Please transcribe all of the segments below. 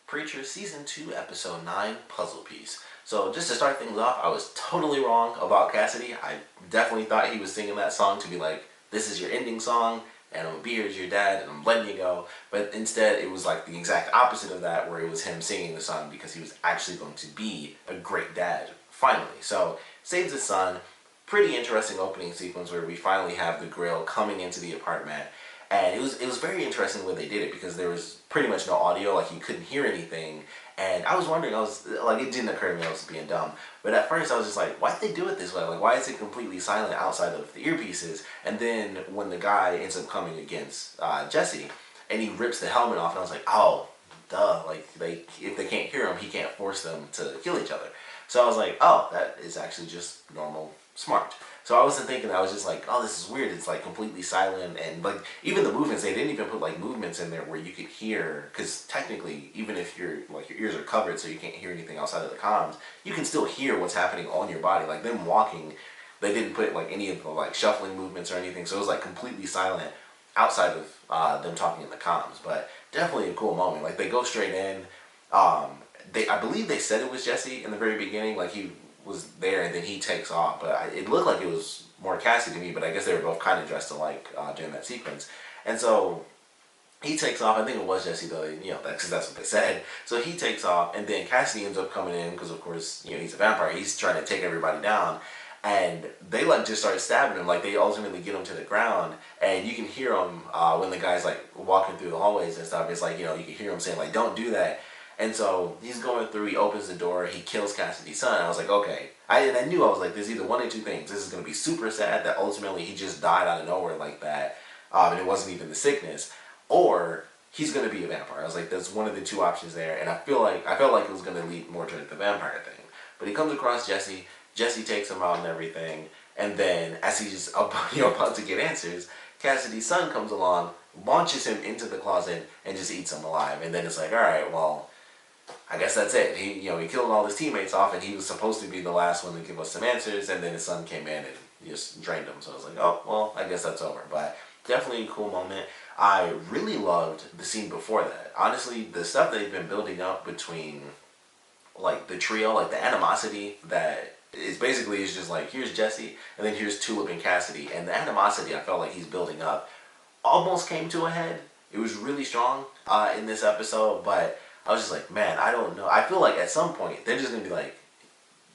Preacher Season 2, Episode 9, Puzzle Piece. So just to start things off, I was totally wrong about Cassidy. I definitely thought he was singing that song to be like, this is your ending song, and I'm gonna be here as your dad, and I'm letting you go. But instead, it was like the exact opposite of that, where it was him singing the song because he was actually going to be a great dad, finally. So, saves his son. Pretty interesting opening sequence where we finally have the Grail coming into the apartment. And it was very interesting the way they did it because there was pretty much no audio, like you couldn't hear anything. And I was wondering, it didn't occur to me I was being dumb. But at first I was just like, why'd they do it this way? Like, why is it completely silent outside of the earpieces? And then when the guy ends up coming against Jesse, and he rips the helmet off, and I was like, oh, duh. Like, if they can't hear him, he can't force them to kill each other. So I was like, oh, that is actually just normal smart. So I wasn't thinking, I was just like, oh, this is weird. It's like completely silent, and like even the movements, they didn't even put like movements in there where you could hear, because technically, even if your ears are covered so you can't hear anything outside of the comms, you can still hear what's happening on your body. Like them walking, they didn't put like any of the like shuffling movements or anything, so it was like completely silent outside of them talking in the comms. But definitely a cool moment. Like they go straight in. I believe they said it was Jesse in the very beginning, like he was there and then he takes off, but it looked like it was more Cassie to me, but I guess they were both kind of dressed alike during that sequence. And so he takes off. I think it was Jesse though, because that's what they said. So he takes off, and then Cassidy ends up coming in because of course, he's a vampire. He's trying to take everybody down, and they like just start stabbing him. Like they ultimately get him to the ground, and you can hear him when the guy's like walking through the hallways and stuff. It's like, you can hear him saying like, don't do that. And so he's going through, he opens the door, he kills Cassidy's son. I was like, okay. I knew, I was like, there's either one or two things. This is going to be super sad that ultimately he just died out of nowhere like that, and it wasn't even the sickness, or he's going to be a vampire. I was like, there's one of the two options there, and I felt like it was going to lead more towards the vampire thing. But he comes across Jesse, Jesse takes him out and everything, and then as he's about to get answers, Cassidy's son comes along, launches him into the closet, and just eats him alive. And then it's like, alright, well, I guess that's it. He killed all his teammates off, and he was supposed to be the last one to give us some answers, and then his son came in and just drained him. So I was like, oh, well, I guess that's over. But definitely a cool moment. I really loved the scene before that. Honestly, the stuff they've been building up between, like, the trio, like, the animosity that is basically is just like, here's Jesse, and then here's Tulip and Cassidy. And the animosity I felt like he's building up almost came to a head. It was really strong in this episode, but I was just like, man, I don't know. I feel like at some point they're just gonna be like,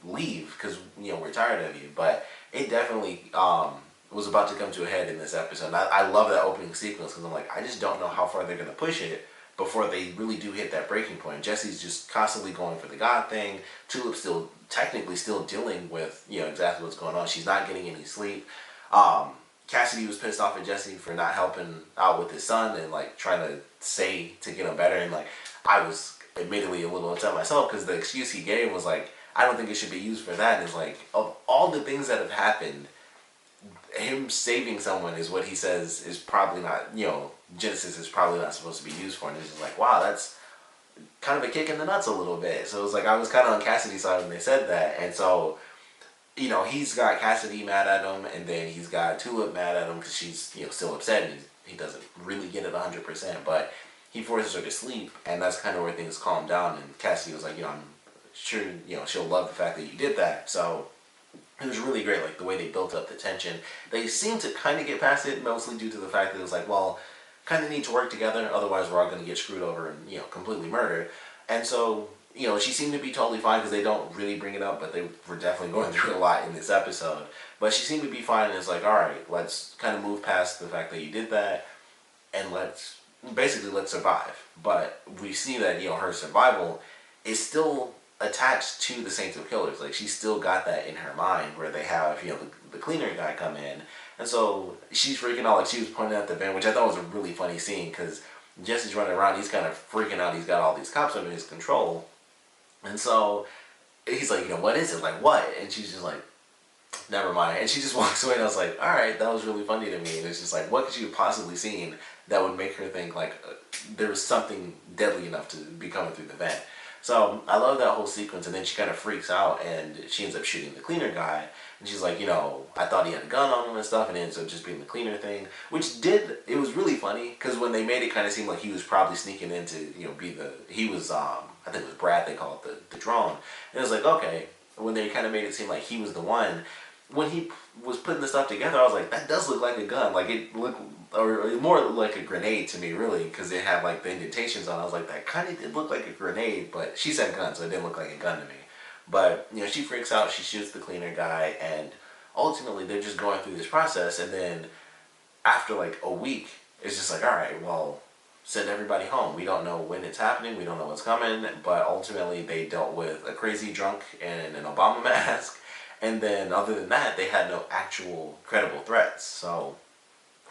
leave, because we're tired of you. But it definitely was about to come to a head in this episode. And I love that opening sequence because I'm like, I just don't know how far they're gonna push it before they really do hit that breaking point. Jesse's just constantly going for the God thing. Tulip's still technically still dealing with exactly what's going on. She's not getting any sleep. Cassidy was pissed off at Jesse for not helping out with his son and like trying to say to get him better, and like I was admittedly a little upset myself because the excuse he gave was like, I don't think it should be used for that. And it's like, of all the things that have happened, him saving someone is what he says is probably not, Genesis is probably not supposed to be used for. And it's just like, wow, that's kind of a kick in the nuts a little bit. So it was like, I was kind of on Cassidy's side when they said that. And so, he's got Cassidy mad at him, and then he's got Tulip mad at him because she's, still upset, and he doesn't really get it 100%, but he forces her to sleep, and that's kind of where things calm down, and Cassidy was like, I'm sure, she'll love the fact that you did that. So it was really great, like the way they built up the tension. They seemed to kind of get past it, mostly due to the fact that it was like, well, kind of need to work together, otherwise we're all going to get screwed over and, completely murdered. And so, she seemed to be totally fine because they don't really bring it up, but they were definitely going through a lot in this episode. But she seemed to be fine, and it's like, alright, let's kind of move past the fact that you did that, and let's survive. But we see that, her survival is still attached to the Saints of Killers. Like, she's still got that in her mind where they have, the cleaner guy come in. And so she's freaking out, like she was pointing at the van, which I thought was a really funny scene because Jesse's running around, he's kind of freaking out, he's got all these cops under his control. And so he's like, what is it? Like, what? And she's just like, never mind. And she just walks away, and I was like, alright, that was really funny to me. And it's just like, what could she have possibly seen that would make her think like there was something deadly enough to be coming through the vent? So I love that whole sequence, and then she kind of freaks out and she ends up shooting the cleaner guy. And she's like, I thought he had a gun on him and stuff, and it ends up just being the cleaner thing. It was really funny, because when they made it kind of seem like he was probably sneaking in to, he was, I think it was Brad, they called the drone. And it was like, okay, when they kind of made it seem like he was the one, when he was putting the stuff together, I was like, that does look like a gun. Like, it looked, or more like a grenade to me, really, because it had, like, the indentations on it. I was like, that kind of did look like a grenade, but she said gun, so it didn't look like a gun to me. But, she freaks out, she shoots the cleaner guy, and ultimately they're just going through this process, and then after, like, a week, it's just like, alright, well, send everybody home. We don't know when it's happening, we don't know what's coming, but ultimately they dealt with a crazy drunk in an Obama mask, and then other than that, they had no actual credible threats. So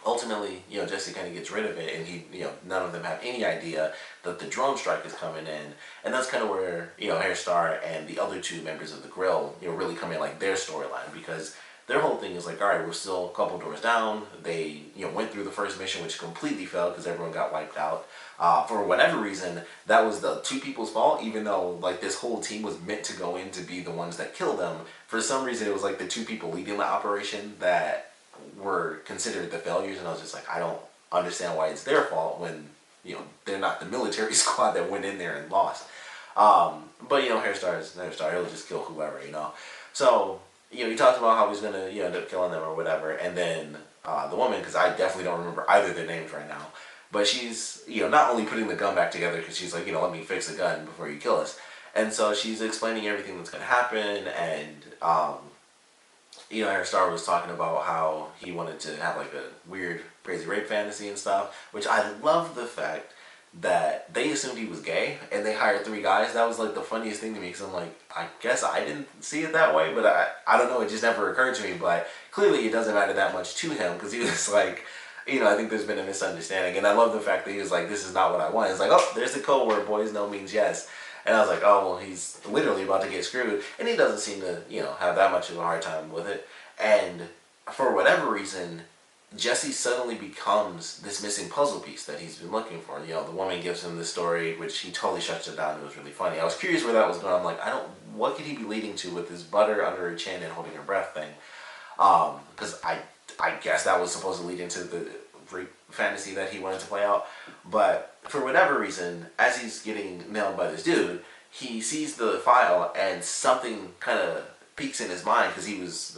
ultimately, Jesse kind of gets rid of it, and none of them have any idea that the drone strike is coming in, and that's kind of where, Herr Starr and the other two members of the Grail, really come in, like, their storyline, because their whole thing is like, alright, we're still a couple doors down. They, went through the first mission, which completely failed because everyone got wiped out. For whatever reason, that was the two people's fault, even though, like, this whole team was meant to go in to be the ones that killed them. For some reason, it was, like, the two people leading the operation that were considered the failures, and I was just like, I don't understand why it's their fault when, they're not the military squad that went in there and lost. But, Herr Starr is Herr Starr. He'll just kill whoever, So, he talks about how he's going to, end up killing them or whatever, and then the woman, because I definitely don't remember either of their names right now, but she's, not only putting the gun back together, because she's like, let me fix the gun before you kill us. And so she's explaining everything that's going to happen, and, Herr Starr was talking about how he wanted to have, like, a weird, crazy rape fantasy and stuff, which I love the fact that they assumed he was gay, and they hired 3 guys. That was, like, the funniest thing to me, because I'm like, I guess I didn't see it that way, but I don't know, it just never occurred to me, but clearly it doesn't matter that much to him, because he was like, I think there's been a misunderstanding, and I love the fact that he was like, this is not what I want. It's like, oh, there's the code word, boys, no means yes. And I was like, oh, well, he's literally about to get screwed, and he doesn't seem to, have that much of a hard time with it, and for whatever reason, Jesse suddenly becomes this missing puzzle piece that he's been looking for. The woman gives him the story, which he totally shuts it down. It was really funny. I was curious where that was going. I'm like, what could he be leading to with this butter under her chin and holding her breath thing? Because I guess that was supposed to lead into the rape fantasy that he wanted to play out. But for whatever reason, as he's getting nailed by this dude, he sees the file and something kind of peaks in his mind, because he was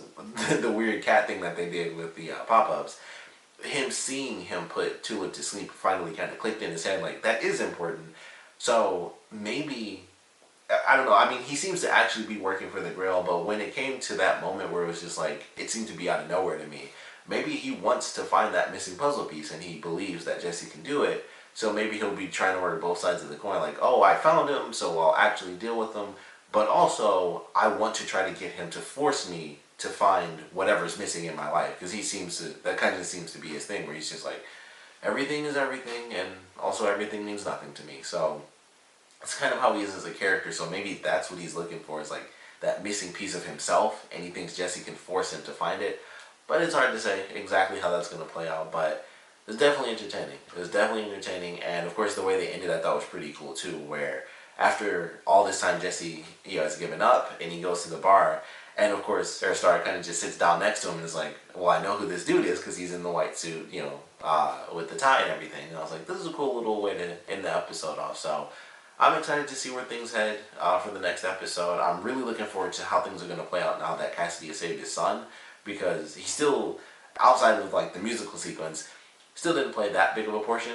the weird cat thing that they did with the pop-ups. Him seeing him put Tulip to sleep finally kind of clicked in his head, like, that is important. So maybe, I don't know, I mean, he seems to actually be working for the Grail, but when it came to that moment where it was just like, it seemed to be out of nowhere to me, maybe he wants to find that missing puzzle piece, and he believes that Jesse can do it, so maybe he'll be trying to work both sides of the coin, like, oh, I found him, so I'll actually deal with him, but also, I want to try to get him to force me to find whatever's missing in my life. Because that kind of seems to be his thing, where he's just like, everything is everything, and also everything means nothing to me. So, it's kind of how he is as a character, so maybe that's what he's looking for, is like, that missing piece of himself, and he thinks Jesse can force him to find it. But it's hard to say exactly how that's going to play out, but it's definitely entertaining. It was definitely entertaining, and of course the way they ended I thought was pretty cool too, where after all this time, Jesse, has given up, and he goes to the bar, and of course, Herr Starr kind of just sits down next to him and is like, well, I know who this dude is, because he's in the white suit, with the tie and everything, and I was like, this is a cool little way to end the episode off, so I'm excited to see where things head for the next episode. I'm really looking forward to how things are going to play out now that Cassidy has saved his son, because he still, outside of, like, the musical sequence, still didn't play that big of a portion.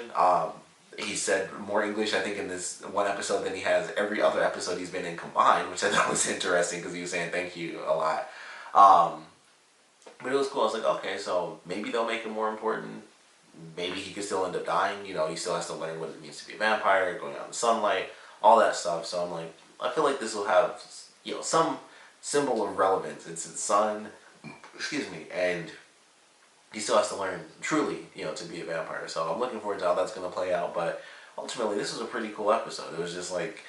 He said more English, I think, in this one episode than he has every other episode he's been in combined, which I thought was interesting, because he was saying thank you a lot. But it was cool. I was like, okay, so maybe they'll make him more important. Maybe he could still end up dying. He still has to learn what it means to be a vampire, going out in the sunlight, all that stuff. So I'm like, I feel like this will have, some symbol of relevance. It's his son, and he still has to learn truly, to be a vampire. So I'm looking forward to how that's going to play out. But ultimately, this was a pretty cool episode. It was just like,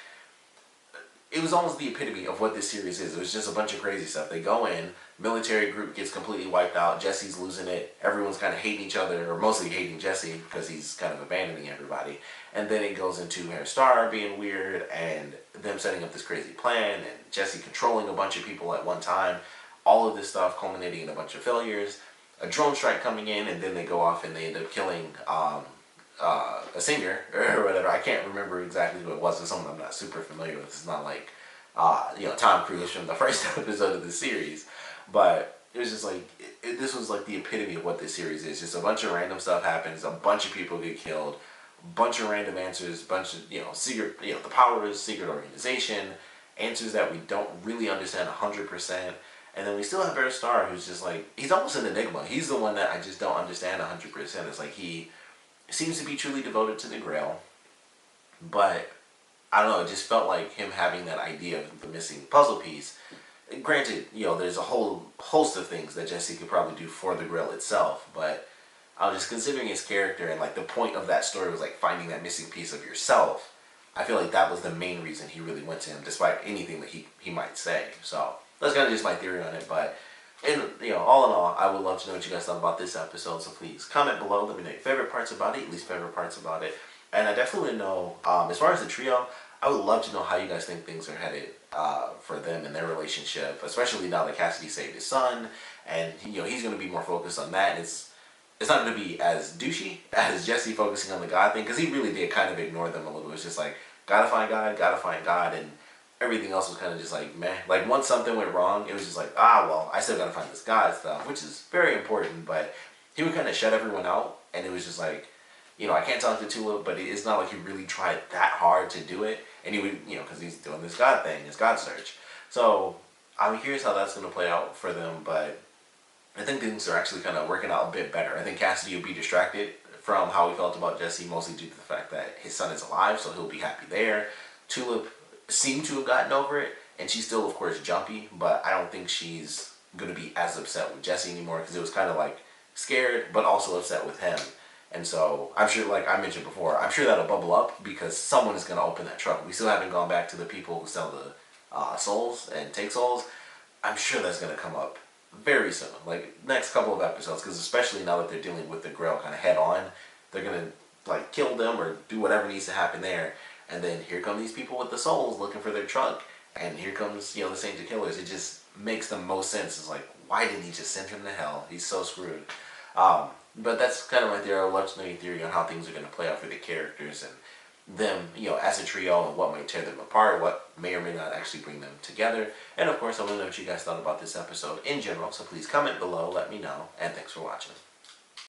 it was almost the epitome of what this series is. It was just a bunch of crazy stuff. They go in, military group gets completely wiped out, Jesse's losing it, everyone's kind of hating each other, or mostly hating Jesse, because he's kind of abandoning everybody. And then it goes into Herr Starr being weird, and them setting up this crazy plan, and Jesse controlling a bunch of people at one time. all of this stuff culminating in a bunch of failures, a drone strike coming in, and then they go off and they end up killing a singer or whatever. I can't remember exactly who it was. It's someone I'm not super familiar with. It's not like Tom Cruise from the first episode of the series, but it was just like this was like the epitome of what this series is. Just a bunch of random stuff happens, a bunch of people get killed, a bunch of random answers, a bunch of secret. The power is secret organization, answers that we don't really understand 100%. And then we still have Herr Starr, who's just like, he's almost an enigma. He's the one that I just don't understand 100%. It's like he seems to be truly devoted to the Grail, but I don't know, it just felt like him having that idea of the missing puzzle piece. Granted, there's a whole host of things that Jesse could probably do for the Grail itself, but I was just considering his character and like the point of that story was like finding that missing piece of yourself. I feel like that was the main reason he really went to him, despite anything that he might say. So that's kind of just my theory on it, but all in all, I would love to know what you guys thought about this episode, so please comment below, let me know your favorite parts about it, least favorite parts about it, and I definitely want to know, as far as the trio, I would love to know how you guys think things are headed for them and their relationship, especially now that Cassidy saved his son, and he's going to be more focused on that, and it's not going to be as douchey as Jesse focusing on the God thing, because he really did kind of ignore them a little bit. It was just like, gotta find God, and everything else was kind of just like, meh. Like, once something went wrong, it was just like, well, I still gotta find this God stuff, which is very important, but he would kind of shut everyone out, and it was just like, I can't talk to Tulip, but it's not like he really tried that hard to do it, and he would, because he's doing this God thing, his God search. So, I'm curious how that's going to play out for them, but I think things are actually kind of working out a bit better. I think Cassidy will be distracted from how he felt about Jesse, mostly due to the fact that his son is alive, so he'll be happy there. Tulip seemed to have gotten over it, and she's still, of course, jumpy, but I don't think she's going to be as upset with Jesse anymore, because it was kind of like scared, but also upset with him. And so, I'm sure, like I mentioned before, I'm sure that'll bubble up, because someone is going to open that truck. We still haven't gone back to the people who sell the souls and take souls. I'm sure that's going to come up very soon, like next couple of episodes, because especially now that they're dealing with the Grail kind of head on, they're gonna like kill them or do whatever needs to happen there, and then here come these people with the souls looking for their truck, and here comes the Saint of Killers. It just makes the most sense. It's like, why didn't he just send him to hell? He's so screwed. But that's kind of my theory. I would love to know your theory on how things are going to play out for the characters and them, as a trio, and what might tear them apart, what may or may not actually bring them together. And of course, I want to know what you guys thought about this episode in general, so please comment below, let me know, and thanks for watching.